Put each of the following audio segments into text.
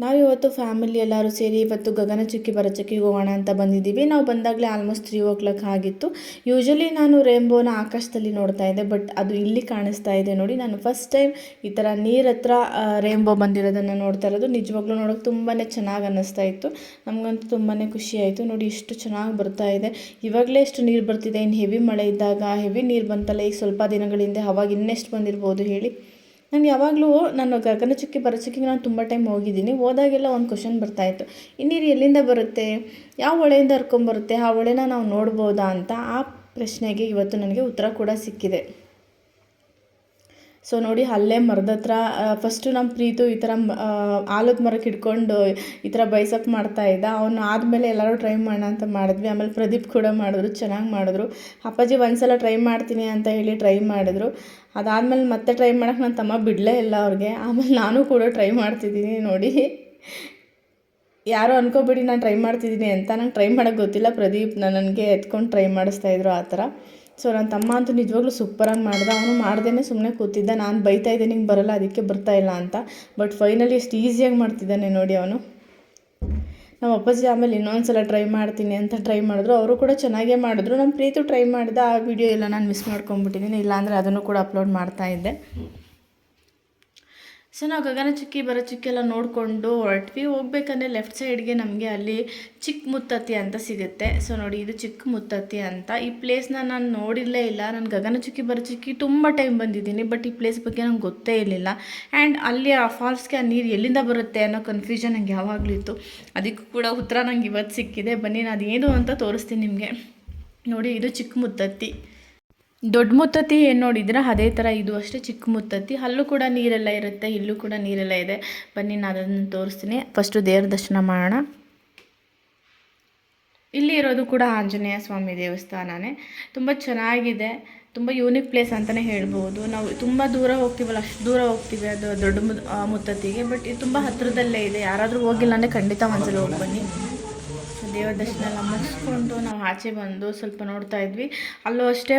ನಾವಿವತ್ತು ಫ್ಯಾಮಿಲಿ ಎಲ್ಲರೂ ಸೇರಿ ಇವತ್ತು ಗಗನಚುಕ್ಕಿ ಭರಚುಕ್ಕಿಗೆ ಹೋಗೋಣ ಅಂತ ಬಂದಿದ್ದೀವಿ. ನಾವು ಬಂದಾಗಲೇ ಆಲ್ಮೋಸ್ಟ್ 3 ಆಗಿತ್ತು. ಯೂಶಲಿ ನಾನು ರೇನ್ಬೋನ ಆಕಾಶದಲ್ಲಿ ನೋಡ್ತಾ ಇದ್ದೆ, ಬಟ್ ಅದು ಇಲ್ಲಿ ಕಾಣಿಸ್ತಾ ಇದೆ ನೋಡಿ. ನಾನು ಫಸ್ಟ್ ಟೈಮ್ ಈ ಥರ ನೀರ ಹತ್ರ ರೇನ್ಬೋ ಬಂದಿರೋದನ್ನು ನೋಡ್ತಾ ಇರೋದು. ನಿಜವಾಗ್ಲೂ ನೋಡೋಕೆ ತುಂಬಾ ಚೆನ್ನಾಗಿ ಅನ್ನಿಸ್ತಾ ಇತ್ತು. ನಮಗಂತೂ ತುಂಬಾ ಖುಷಿ ಆಯಿತು. ನೋಡಿ ಎಷ್ಟು ಚೆನ್ನಾಗಿ ಬರ್ತಾ ಇದೆ. ಇವಾಗಲೇ ಎಷ್ಟು ನೀರು ಬರ್ತಿದೆ, ಇನ್ನು ಹೆವಿ ಮಳೆ ಇದ್ದಾಗ ಹೆವಿ ನೀರು ಬಂತಲ್ಲ ಈಗ ಸ್ವಲ್ಪ ದಿನಗಳಿಂದ, ಅವಾಗ ಇನ್ನೆಷ್ಟು ಬಂದಿರ್ಬೋದು ಹೇಳಿ. ನನಗೆ ಯಾವಾಗಲೂ ನಾನು ಗಗನಚುಕ್ಕಿ ಭರಚುಕ್ಕಿಗೆ ನಾನು ತುಂಬ ಟೈಮ್ ಹೋಗಿದ್ದೀನಿ. ಹೋದಾಗೆಲ್ಲ ಒಂದು ಕ್ವಶನ್ ಬರ್ತಾಯಿತ್ತು, ಈ ನೀರು ಎಲ್ಲಿಂದ ಬರುತ್ತೆ, ಯಾವ ಹೊಳೆಯಿಂದ ಹರ್ಕೊಂಬರುತ್ತೆ, ಆ ಹೊಳೆನ ನಾವು ನೋಡ್ಬೋದಾ ಅಂತ. ಆ ಪ್ರಶ್ನೆಗೆ ಇವತ್ತು ನನಗೆ ಉತ್ತರ ಕೂಡ ಸಿಕ್ಕಿದೆ. ಸೊ ನೋಡಿ, ಅಲ್ಲೇ ಮರದ ಹತ್ರ ಫಸ್ಟು ನಮ್ಮ ಪ್ರೀತು ಈ ಥರ ಆಲದ ಮರಕ್ಕೆ ಹಿಡ್ಕೊಂಡು ಈ ಥರ ಬೈಸಪ್ ಮಾಡ್ತಾಯಿದ್ದ. ಅವನು ಆದಮೇಲೆ ಎಲ್ಲರೂ ಟ್ರೈ ಮಾಡೋಣ ಅಂತ ಮಾಡಿದ್ವಿ. ಆಮೇಲೆ ಪ್ರದೀಪ್ ಕೂಡ ಮಾಡಿದ್ರು, ಚೆನ್ನಾಗಿ ಮಾಡಿದ್ರು. ಅಪ್ಪಾಜಿ ಒಂದ್ಸಲ ಟ್ರೈ ಮಾಡ್ತೀನಿ ಅಂತ ಹೇಳಿ ಟ್ರೈ ಮಾಡಿದ್ರು. ಅದಾದಮೇಲೆ ಮತ್ತೆ ಟ್ರೈ ಮಾಡೋಕ್ಕೆ ನನ್ನ ತಮ್ಮ ಬಿಡಲೇ ಇಲ್ಲ ಅವ್ರಿಗೆ. ಆಮೇಲೆ ನಾನು ಕೂಡ ಟ್ರೈ ಮಾಡ್ತಿದ್ದೀನಿ ನೋಡಿ. ಯಾರೋ ಅನ್ಕೋಬೇಡಿ ನಾನು ಟ್ರೈ ಮಾಡ್ತಿದ್ದೀನಿ ಅಂತ, ನಂಗೆ ಟ್ರೈ ಮಾಡೋಕ್ಕೆ ಗೊತ್ತಿಲ್ಲ. ಪ್ರದೀಪ್ ನನಗೆ ಎತ್ಕೊಂಡು ಟ್ರೈ ಮಾಡಿಸ್ತಾಯಿದ್ರು ಆ ಥರ. ಸೊ ನನ್ನ ತಮ್ಮ ಅಂತೂ ನಿಜವಾಗ್ಲೂ ಸೂಪರಾಗಿ ಮಾಡ್ದೆ. ಅವನು ಮಾಡ್ದೇ ಸುಮ್ಮನೆ ಕೂತಿದ್ದ. ನಾನು ಬೈತಾ ಇದ್ದೆ ನಿಂಗೆ ಬರೋಲ್ಲ ಅದಕ್ಕೆ ಬರ್ತಾಯಿಲ್ಲ ಅಂತ. ಬಟ್ ಫೈನಲಿ ಎಷ್ಟು ಈಸಿಯಾಗಿ ಮಾಡ್ತಿದ್ದಾನೆ ನೋಡಿ ಅವನು. ನಮ್ಮ ಅಪ್ಪಾಜಿ ಆಮೇಲೆ ಇನ್ನೊಂದು ಸಲ ಟ್ರೈ ಮಾಡ್ತೀನಿ ಅಂತ ಟ್ರೈ ಮಾಡಿದ್ರು. ಅವರು ಕೂಡ ಚೆನ್ನಾಗೇ ಮಾಡಿದ್ರು. ನಮ್ಮ ಪ್ರೀತು ಟ್ರೈ ಮಾಡಿದ ಆ ವಿಡಿಯೋ ಎಲ್ಲ ನಾನು ಮಿಸ್ ಮಾಡ್ಕೊಂಬಿಟ್ಟಿದ್ದೀನಿ, ಇಲ್ಲಾಂದರೆ ಅದನ್ನು ಕೂಡ ಅಪ್ಲೋಡ್ ಮಾಡ್ತಾಯಿದ್ದೆ. ಸೊ ನಾವು ಗಗನಚುಕ್ಕಿ ಭರಚುಕ್ಕಿ ಎಲ್ಲ ನೋಡಿಕೊಂಡು ಹೊರಟ್ವಿ. ಹೋಗ್ಬೇಕಂದ್ರೆ ಲೆಫ್ಟ್ ಸೈಡ್ಗೆ ನಮಗೆ ಅಲ್ಲಿ ಚಿಕ್ಕ ಮುತ್ತತ್ತಿ ಅಂತ ಸಿಗುತ್ತೆ. ಸೊ ನೋಡಿ, ಇದು ಚಿಕ್ಕ ಮುತ್ತತ್ತಿ ಅಂತ. ಈ ಪ್ಲೇಸ್ನ ನಾನು ನೋಡಿರಲೇ ಇಲ್ಲ. ನಾನು ಗಗನಚುಕ್ಕಿ ಭರಚುಕ್ಕಿ ತುಂಬ ಟೈಮ್ ಬಂದಿದ್ದೀನಿ, ಬಟ್ ಈ ಪ್ಲೇಸ್ ಬಗ್ಗೆ ನಂಗೆ ಗೊತ್ತೇ ಇರಲಿಲ್ಲ. ಆ್ಯಂಡ್ ಅಲ್ಲಿ ಆ ಫಾಲ್ಸ್ಗೆ ಆ ನೀರು ಎಲ್ಲಿಂದ ಬರುತ್ತೆ ಅನ್ನೋ ಕನ್ಫ್ಯೂಷನ್ ನಂಗೆ ಯಾವಾಗಲೂ ಇತ್ತು. ಅದಕ್ಕೂ ಕೂಡ ಉತ್ತರ ನಂಗೆ ಇವತ್ತು ಸಿಕ್ಕಿದೆ. ಬನ್ನಿ ನಾನು ಅದೇನು ಅಂತ ತೋರಿಸ್ತೀನಿ ನಿಮಗೆ. ನೋಡಿ, ಇದು ಚಿಕ್ಕ ಮುತ್ತತ್ತಿ. ದೊಡ್ಡ ಮುತ್ತತ್ತಿ ಏನು ನೋಡಿದ್ರೆ ಅದೇ ಥರ ಇದು ಅಷ್ಟೇ ಚಿಕ್ಕ ಮುತ್ತತ್ತಿ. ಅಲ್ಲೂ ಕೂಡ ನೀರೆಲ್ಲ ಇರುತ್ತೆ, ಇಲ್ಲೂ ಕೂಡ ನೀರೆಲ್ಲ ಇದೆ. ಬನ್ನಿ ನಾನು ಅದನ್ನು ತೋರಿಸ್ತೀನಿ. ಫಸ್ಟು ದೇವ್ರ ದರ್ಶನ ಮಾಡೋಣ. ಇಲ್ಲಿ ಇರೋದು ಕೂಡ ಆಂಜನೇಯ ಸ್ವಾಮಿ ದೇವಸ್ಥಾನನೇ. ತುಂಬ ಚೆನ್ನಾಗಿದೆ, ತುಂಬ ಯೂನಿಕ್ ಪ್ಲೇಸ್ ಅಂತಲೇ ಹೇಳ್ಬೋದು. ನಾವು ತುಂಬ ದೂರ ಹೋಗ್ತೀವಲ್ಲ, ಅಷ್ಟು ದೂರ ಹೋಗ್ತೀವಿ ಅದು ದೊಡ್ಡ ಮುತ್ತತ್ತಿಗೆ. ಬಟ್ ಇದು ತುಂಬ ಹತ್ತಿರದಲ್ಲೇ ಇದೆ. ಯಾರಾದರೂ ಹೋಗಿಲ್ಲ ಅಂದರೆ ಖಂಡಿತ ಒಂದ್ಸಲ ಹೋಗಿ ಬನ್ನಿ. ದೇವರ ದರ್ಶನ ಎಲ್ಲ ಮುಗಿಸ್ಕೊಂಡು ನಾವು ಆಚೆ ಬಂದು ಸ್ವಲ್ಪ ನೋಡ್ತಾ ಇದ್ವಿ. ಅಲ್ಲೂ ಅಷ್ಟೇ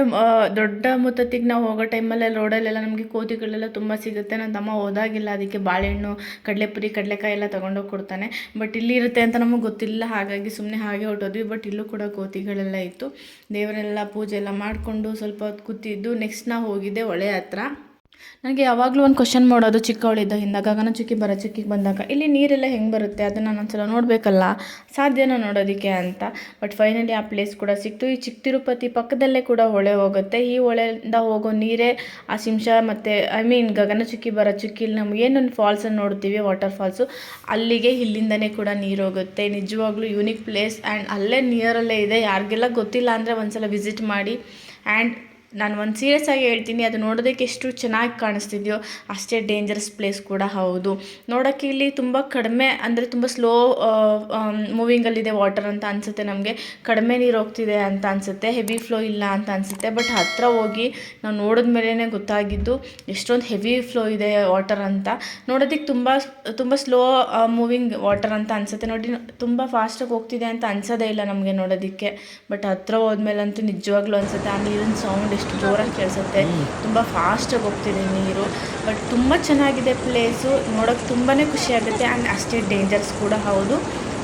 ದೊಡ್ಡ ಮುತ್ತತ್ತಿಗೆ ನಾವು ಹೋಗೋ ಟೈಮಲ್ಲಿ ರೋಡಲ್ಲೆಲ್ಲ ನಮಗೆ ಕೋತಿಗಳೆಲ್ಲ ತುಂಬ ಸಿಗುತ್ತೆ. ನನ್ನ ತಮ್ಮ ಹೋದಾಗಿಲ್ಲ, ಅದಕ್ಕೆ ಬಾಳೆಹಣ್ಣು, ಕಡಲೆಪುರಿ, ಕಡಲೆಕಾಯಿ ಎಲ್ಲ ತೊಗೊಂಡೋಗಿ ಕೊಡ್ತಾನೆ. ಬಟ್ ಇಲ್ಲಿ ಇರುತ್ತೆ ಅಂತ ನಮಗೆ ಗೊತ್ತಿಲ್ಲ, ಹಾಗಾಗಿ ಸುಮ್ಮನೆ ಹಾಗೆ ಹೊರಟೋದ್ವಿ. ಬಟ್ ಇಲ್ಲೂ ಕೂಡ ಕೋತಿಗಳೆಲ್ಲ ಇತ್ತು. ದೇವರೆಲ್ಲ ಪೂಜೆ ಎಲ್ಲ ಮಾಡಿಕೊಂಡು ಸ್ವಲ್ಪ ಹೊತ್ತು ಕೂತಿದ್ದು ನೆಕ್ಸ್ಟ್ ನಾವು ಹೋಗಿದ್ದೆ ಹೊಳೆ ಹತ್ರ. ನನಗೆ ಯಾವಾಗಲೂ ಒಂದು ಕ್ವಶನ್ ಮಾಡೋದು ಚಿಕ್ಕವಳಿದ್ದಾಗಿಂದ, ಗಗನಚುಕ್ಕಿ ಭರಚುಕ್ಕಿಗೆ ಬಂದಾಗ ಇಲ್ಲಿ ನೀರೆಲ್ಲ ಹೆಂಗೆ ಬರುತ್ತೆ, ಅದನ್ನು ನಾನು ಒಂದ್ಸಲ ನೋಡಬೇಕಲ್ಲ, ಸಾಧ್ಯನ ನೋಡೋದಕ್ಕೆ ಅಂತ. ಬಟ್ ಫೈನಲಿ ಆ ಪ್ಲೇಸ್ ಕೂಡ ಸಿಕ್ತು. ಈ ಚಿಕ್ಕ ತಿರುಪತಿ ಪಕ್ಕದಲ್ಲೇ ಕೂಡ ಹೊಳೆ ಹೋಗುತ್ತೆ. ಈ ಹೊಳೆಯಿಂದ ಹೋಗೋ ನೀರೇ ಆ ಶಿಂಷ ಮತ್ತು ಗಗನಚುಕ್ಕಿ ಭರಚುಕ್ಕಿ ಇಲ್ಲಿ ನಾವು ಏನೊಂದು ಫಾಲ್ಸನ್ನು ನೋಡ್ತೀವಿ, ವಾಟರ್ ಫಾಲ್ಸು, ಅಲ್ಲಿಗೆ ಇಲ್ಲಿಂದನೇ ಕೂಡ ನೀರು ಹೋಗುತ್ತೆ. ನಿಜವಾಗ್ಲೂ ಯೂನಿಕ್ ಪ್ಲೇಸ್. ಆ್ಯಂಡ್ ಅಲ್ಲೇ ನಿಯರಲ್ಲೇ ಇದೆ. ಯಾರಿಗೆಲ್ಲ ಗೊತ್ತಿಲ್ಲ ಅಂದರೆ ಒಂದ್ಸಲ ವಿಸಿಟ್ ಮಾಡಿ. ಆ್ಯಂಡ್ ನಾನು ಒಂದು ಸೀರಿಯಸ್ ಆಗಿ ಹೇಳ್ತೀನಿ, ಅದು ನೋಡೋದಕ್ಕೆ ಎಷ್ಟು ಚೆನ್ನಾಗಿ ಕಾಣಿಸ್ತಿದೆಯೋ ಅಷ್ಟೇ ಡೇಂಜರಸ್ ಪ್ಲೇಸ್ ಕೂಡ ಹೌದು. ನೋಡೋಕ್ಕೆ ಇಲ್ಲಿ ತುಂಬ ಕಡಿಮೆ ಅಂದರೆ ತುಂಬ ಸ್ಲೋ ಮೂವಿಂಗಲ್ಲಿದೆ ವಾಟರ್ ಅಂತ ಅನಿಸುತ್ತೆ. ನಮಗೆ ಕಡಿಮೆ ನೀರು ಹೋಗ್ತಿದೆ ಅಂತ ಅನಿಸುತ್ತೆ, ಹೆವಿ ಫ್ಲೋ ಇಲ್ಲ ಅಂತ ಅನಿಸುತ್ತೆ. ಬಟ್ ಹತ್ತಿರ ಹೋಗಿ ನಾವು ನೋಡಿದ ಮೇಲೇ ಗೊತ್ತಾಗಿದ್ದು ಎಷ್ಟೊಂದು ಹೆವಿ ಫ್ಲೋ ಇದೆ ವಾಟರ್ ಅಂತ. ನೋಡೋದಕ್ಕೆ ತುಂಬ ಸ್ಲೋ ಮೂವಿಂಗ್ ವಾಟರ್ ಅಂತ ಅನಿಸುತ್ತೆ. ನೋಡಿ, ತುಂಬ ಫಾಸ್ಟಾಗಿ ಹೋಗ್ತಿದೆ ಅಂತ ಅನ್ಸೋದೇ ಇಲ್ಲ ನಮಗೆ ನೋಡೋದಕ್ಕೆ. ಬಟ್ ಹತ್ತಿರ ಹೋದ್ಮೇಲಂತೂ ನಿಜವಾಗ್ಲೂ ಅನಿಸುತ್ತೆ. ಆ ನೀರಿನ ಸೌಂಡ್ ಎಷ್ಟು ಜೋರಾಗಿ ಕೇಳಿಸುತ್ತೆ, ತುಂಬ ಫಾಸ್ಟಾಗಿ ಹೋಗ್ತಿದೆ ನೀರು. ಬಟ್ ತುಂಬ ಚೆನ್ನಾಗಿದೆ ಪ್ಲೇಸು, ನೋಡೋಕ್ಕೆ ತುಂಬಾ ಖುಷಿಯಾಗುತ್ತೆ. ಆ್ಯಂಡ್ ಅಷ್ಟೇ ಡೇಂಜರ್ಸ್ ಕೂಡ ಹೌದು.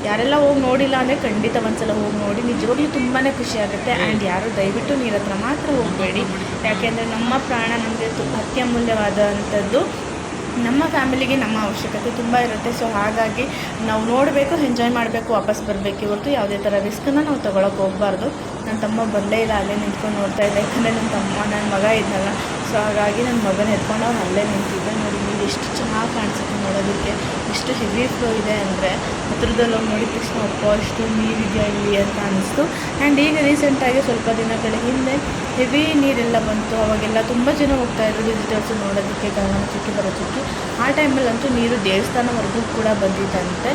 ಯಾರೆಲ್ಲ ಹೋಗಿ ನೋಡಿಲ್ಲ ಅಂದರೆ ಖಂಡಿತ ಒಂದ್ಸಲ ಹೋಗಿ ನೋಡಿ, ನಿಜವಾಗ್ಲೂ ತುಂಬಾ ಖುಷಿಯಾಗುತ್ತೆ. ಆ್ಯಂಡ್ ಯಾರು ದಯವಿಟ್ಟು ನೀರ ಹತ್ರ ಮಾತ್ರ ಹೋಗಬೇಡಿ, ಯಾಕೆಂದರೆ ನಮ್ಮ ಪ್ರಾಣ ನಮಗೆ ಅತ್ಯಮೂಲ್ಯವಾದಂಥದ್ದು. ನಮ್ಮ ಫ್ಯಾಮಿಲಿಗೆ ನಮ್ಮ ಅವಶ್ಯಕತೆ ತುಂಬ ಇರುತ್ತೆ. ಸೊ ಹಾಗಾಗಿ ನಾವು ನೋಡಬೇಕು, ಎಂಜಾಯ್ ಮಾಡಬೇಕು, ವಾಪಸ್ ಬರಬೇಕು. ಇವತ್ತು ಯಾವುದೇ ಥರ ರಿಸ್ಕನ್ನು ನಾವು ತೊಗೊಳಕ್ಕೆ ಹೋಗಬಾರ್ದು. ನನ್ನ ತಮ್ಮ ಬರಲೇ ಇಲ್ಲ, ಅಲ್ಲೇ ನಿಂತ್ಕೊಂಡು ನೋಡ್ತಾ ಇದ್ದೆ. ಯಾಕಂದರೆ ನನ್ನ ಮಗ ಇದ್ನಲ್ಲ, ಸೊ ಹಾಗಾಗಿ ನನ್ನ ಮಗನ ಎತ್ಕೊಂಡು ಅವ್ನು ಅಲ್ಲೇ ನಿಂತಿದ್ದೆ. ನೋಡಿ, ನೀರು ಎಷ್ಟು ಚೆನ್ನಾಗಿ ಕಾಣಿಸುತ್ತೆ ನೋಡೋದಕ್ಕೆ, ಎಷ್ಟು ಹೆವಿ ಫ್ಲೋ ಇದೆ ಅಂದರೆ ಹತ್ರದಲ್ಲಿ ಹೋಗಿ ನೋಡಿದ ತಕ್ಷಣ ಅಪ್ಪ ಅಷ್ಟು ನೀರಿದೆಯಾ ಇಲ್ಲಿ ಅಂತ ಅನ್ನಿಸ್ತು. ಆ್ಯಂಡ್ ಈಗ ರೀಸೆಂಟಾಗಿ ಸ್ವಲ್ಪ ದಿನಗಳ ಹಿಂದೆ ಹೆವಿ ನೀರೆಲ್ಲ ಬಂತು. ಅವಾಗೆಲ್ಲ ತುಂಬ ಜನ ಹೋಗ್ತಾಯಿದ್ರು ವಿಸಿಟರ್ಸು ನೋಡೋದಕ್ಕೆ ಗಗನಚುಕ್ಕಿ ಭರಚುಕ್ಕಿ. ಆ ಟೈಮಲ್ಲಂತೂ ನೀರು ದೇವಸ್ಥಾನವರೆಗೂ ಕೂಡ ಬಂದಿತ್ತಂತೆ.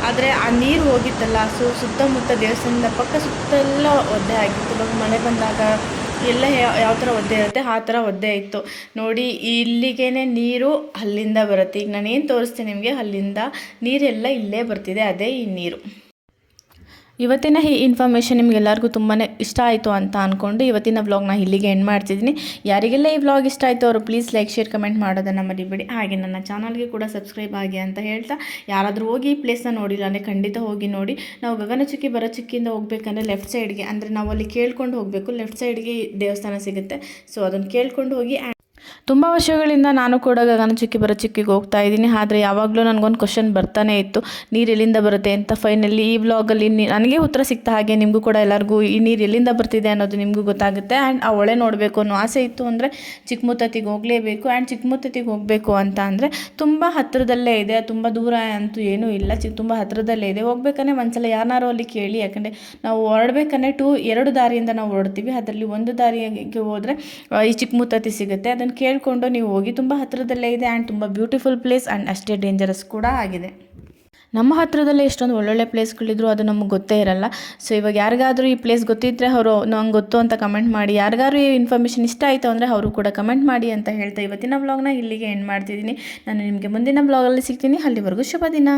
ಆದರೆ ಆ ನೀರು ಹೋಗಿತ್ತಲ್ಲ, ಸೊ ಸುತ್ತಮುತ್ತ ದೇವಸ್ಥಾನದ ಪಕ್ಕ ಸುತ್ತೆಲ್ಲ ಒದ್ದೆ ಆಗಿತ್ತು. ಇವಾಗ ಮಳೆ ಬಂದಾಗ ಎಲ್ಲ ಯಾವ ಥರ ಒದ್ದೆ ಇರುತ್ತೆ ಆ ಥರ ಒದ್ದೆ ಇತ್ತು ನೋಡಿ. ಇಲ್ಲಿಗೇ ನೀರು ಅಲ್ಲಿಂದ ಬರುತ್ತೆ. ಈಗ ನಾನೇನು ತೋರಿಸ್ತೀನಿ ನಿಮಗೆ, ಅಲ್ಲಿಂದ ನೀರೆಲ್ಲ ಇಲ್ಲೇ ಬರ್ತಿದೆ, ಅದೇ ಈ ನೀರು. ಇವತ್ತಿನ ಈ ಇನ್ಫಾರ್ಮೇಷನ್ ನಿಮಗೆಲ್ಲರಿಗೂ ತುಂಬಾ ಇಷ್ಟ ಆಯಿತು ಅಂತ ಅಂದ್ಕೊಂಡು ಇವತ್ತಿನ ವ್ಲಾಗ್ನ ಇಲ್ಲಿಗೆ ಎಂಡ್ ಮಾಡ್ತಿದ್ದೀನಿ. ಯಾರಿಗೆಲ್ಲ ಈ ವ್ಲಾಗ್ ಇಷ್ಟ ಆಯಿತು ಅವರು ಪ್ಲೀಸ್ ಲೈಕ್ ಶೇರ್ ಕಮೆಂಟ್ ಮಾಡೋದನ್ನು ಮರಿಬೇಡಿ. ಹಾಗೆ ನನ್ನ ಚಾನಲ್ಗೆ ಕೂಡ ಸಬ್ಸ್ಕ್ರೈಬ್ ಆಗಿ ಅಂತ ಹೇಳ್ತಾ, ಯಾರಾದರೂ ಹೋಗಿ ಈ ಪ್ಲೇಸ್ನ ನೋಡಿಲ್ಲ ಅಂದರೆ ಖಂಡಿತ ಹೋಗಿ ನೋಡಿ. ನಾವು ಗಗನಚುಕ್ಕಿ ಭರಚುಕ್ಕಿಯಿಂದ ಹೋಗ್ಬೇಕಂದ್ರೆ ಲೆಫ್ಟ್ ಸೈಡ್ಗೆ, ಅಂದರೆ ನಾವು ಅಲ್ಲಿ ಕೇಳ್ಕೊಂಡು ಹೋಗಬೇಕು, ಲೆಫ್ಟ್ ಸೈಡ್ಗೆ ದೇವಸ್ಥಾನ ಸಿಗುತ್ತೆ. ಸೊ ಅದನ್ನು ಕೇಳ್ಕೊಂಡು ಹೋಗಿ. ತುಂಬ ವರ್ಷಗಳಿಂದ ನಾನು ಕೂಡ ಗಗನಚುಕ್ಕಿ ಭರಚುಕ್ಕಿಗೆ ಹೋಗ್ತಾ ಇದ್ದೀನಿ. ಆದರೆ ಯಾವಾಗಲೂ ನನಗೊಂದು ಕ್ವಶನ್ ಬರ್ತಾನೆ ಇತ್ತು, ನೀರು ಎಲ್ಲಿಂದ ಬರುತ್ತೆ ಅಂತ. ಫೈನಲಿ ಈ ವ್ಲಾಗಲ್ಲಿ ನನಗೆ ಉತ್ತರ ಸಿಗ್ತಾ ಹಾಗೆ ನಿಮಗೂ ಕೂಡ ಎಲ್ಲರಿಗೂ ಈ ನೀರು ಎಲ್ಲಿಂದ ಬರ್ತಿದೆ ಅನ್ನೋದು ನಿಮಗೂ ಗೊತ್ತಾಗುತ್ತೆ. ಆ್ಯಂಡ್ ಆ ಹೊಳೆ ನೋಡಬೇಕು ಅನ್ನೋ ಆಸೆ ಇತ್ತು ಅಂದರೆ ಚಿಕ್ಕಮುತ್ತತ್ತಿಗೆ ಹೋಗಲೇಬೇಕು. ಆ್ಯಂಡ್ ಚಿಕ್ಕಮುತ್ತತ್ತಿಗೆ ಹೋಗಬೇಕು ಅಂತ ಅಂದರೆ ತುಂಬ ಹತ್ತಿರದಲ್ಲೇ ಇದೆ, ತುಂಬ ದೂರ ಅಂತೂ ಏನೂ ಇಲ್ಲ, ತುಂಬ ಹತ್ತಿರದಲ್ಲೇ ಇದೆ. ಹೋಗ್ಬೇಕಂದ್ರೆ ಒಂದ್ಸಲ ಯಾರನ್ನಾರು ಅಲ್ಲಿ ಕೇಳಿ, ಯಾಕಂದರೆ ನಾವು ಹೊರಡ್ಬೇಕಂದ್ರೆ ಎರಡು ದಾರಿಯಿಂದ ನಾವು ಹೊರಡ್ತೀವಿ. ಅದರಲ್ಲಿ ಒಂದು ದಾರಿಗೆ ಹೋದರೆ ಈ ಚಿಕ್ಕಮುತ್ತತ್ತಿ ಸಿಗುತ್ತೆ. ಅದನ್ನು ಕೇಳಿಕೊಂಡು ನೀವು ಹೋಗಿ, ತುಂಬ ಹತ್ತಿರದಲ್ಲೇ ಇದೆ. ಆ್ಯಂಡ್ ತುಂಬ ಬ್ಯೂಟಿಫುಲ್ ಪ್ಲೇಸ್ ಆ್ಯಂಡ್ ಅಷ್ಟೇ ಡೇಂಜರಸ್ ಕೂಡ ಆಗಿದೆ. ನಮ್ಮ ಹತ್ತಿರದಲ್ಲೇ ಎಷ್ಟೊಂದು ಒಳ್ಳೊಳ್ಳೆ ಪ್ಲೇಸ್ಗಳಿದ್ರು ಅದು ನಮಗೆ ಗೊತ್ತೇ ಇರಲ್ಲ. ಸೊ ಇವಾಗ ಯಾರಿಗಾದರೂ ಈ ಪ್ಲೇಸ್ ಗೊತ್ತಿದ್ದರೆ ಅವರು ನಂಗೆ ಗೊತ್ತು ಅಂತ ಕಮೆಂಟ್ ಮಾಡಿ. ಯಾರಿಗಾದ್ರೂ ಈ ಇನ್ಫಾರ್ಮೇಷನ್ ಇಷ್ಟ ಆಯಿತು ಅಂದರೆ ಅವರು ಕೂಡ ಕಮೆಂಟ್ ಮಾಡಿ ಅಂತ ಹೇಳ್ತಾ ಇವತ್ತಿನ ವ್ಲಾಗ್ನ ಇಲ್ಲಿಗೆ ಎಂಡ್ ಮಾಡ್ತಿದ್ದೀನಿ. ನಾನು ನಿಮಗೆ ಮುಂದಿನ ವ್ಲಾಗಲ್ಲಿ ಸಿಗ್ತೀನಿ. ಅಲ್ಲಿವರೆಗೂ ಶುಭ ದಿನ.